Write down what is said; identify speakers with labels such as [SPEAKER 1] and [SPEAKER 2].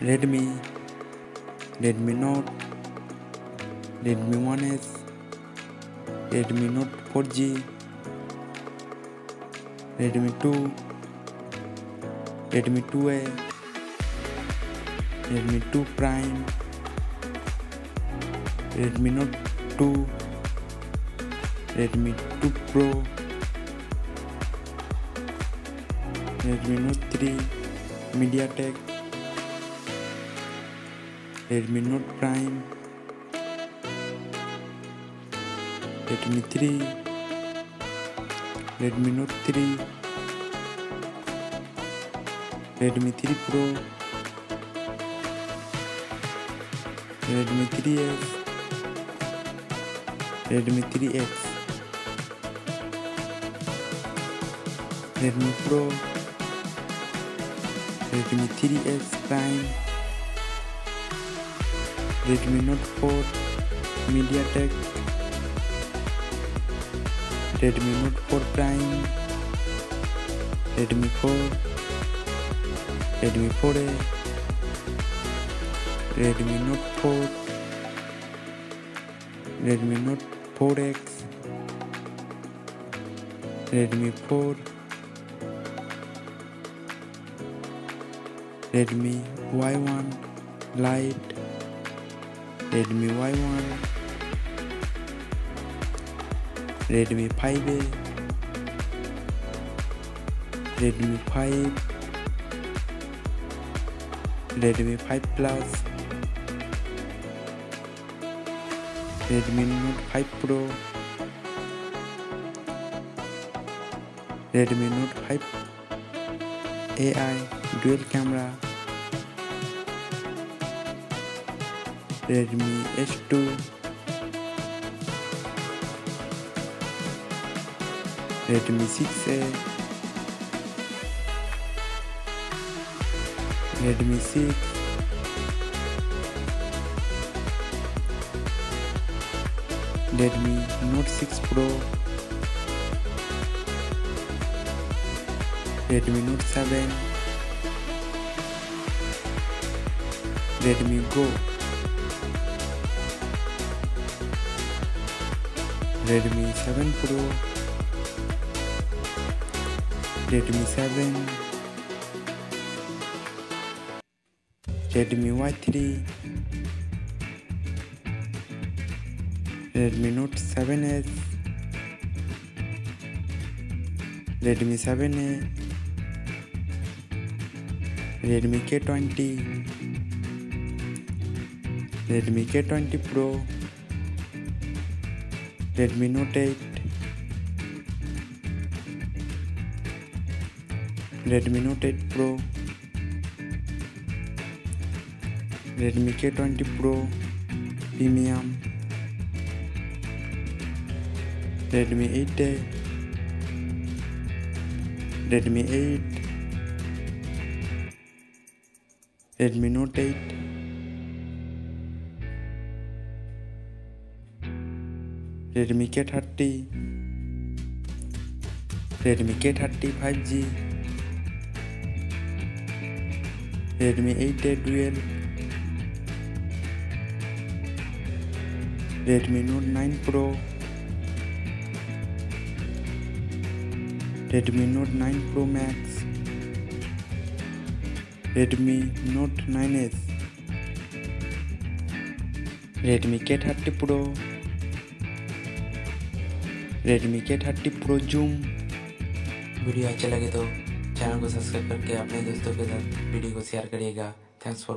[SPEAKER 1] Redmi, Redmi Note, Redmi 1S, Redmi Note 4G, Redmi 2, Redmi 2A, Redmi 2 Prime, Redmi Note 2, Redmi 2 Pro, Redmi Note 3, MediaTek, Redmi Note Prime, Redmi 3, Redmi Note 3, Redmi 3 Pro, Redmi 3S, Redmi 3X, Redmi Pro, Redmi 3S Prime, Redmi Note 4, MediaTek, Redmi Note 4 Prime, Redmi 4, Redmi 4A, Redmi Note 4, Redmi Note 4X, Redmi 4, Redmi Y1 Lite, Redmi Y1, Redmi 5A, Redmi 5, Redmi 5 Plus, Redmi Note 5 Pro, Redmi Note 5 AI Dual Camera, Redmi S2, Redmi 6A, Redmi 6, Redmi Note 6 Pro, Redmi Note 7, Redmi Go, Redmi 7 Pro, Redmi 7, Redmi Y3, Redmi Note 7S, Redmi 7A, Redmi K20, Redmi K20 Pro, Redmi Note 8, Redmi Note 8 Pro, Redmi K20 Pro Premium, Redmi 8A, Redmi 8, Redmi Note 8, Redmi K30, Redmi K30 5G, Redmi 8A Dual, Redmi Note 9 Pro, Redmi Note 9 Pro Max, Redmi Note 9S, Redmi K30 Pro, Redmi K30 Pro Zoom। Video अच्छा लगे तो channel को subscribe करके अपने दोस्तों के साथ video को शेयर करिएगा। Thanks for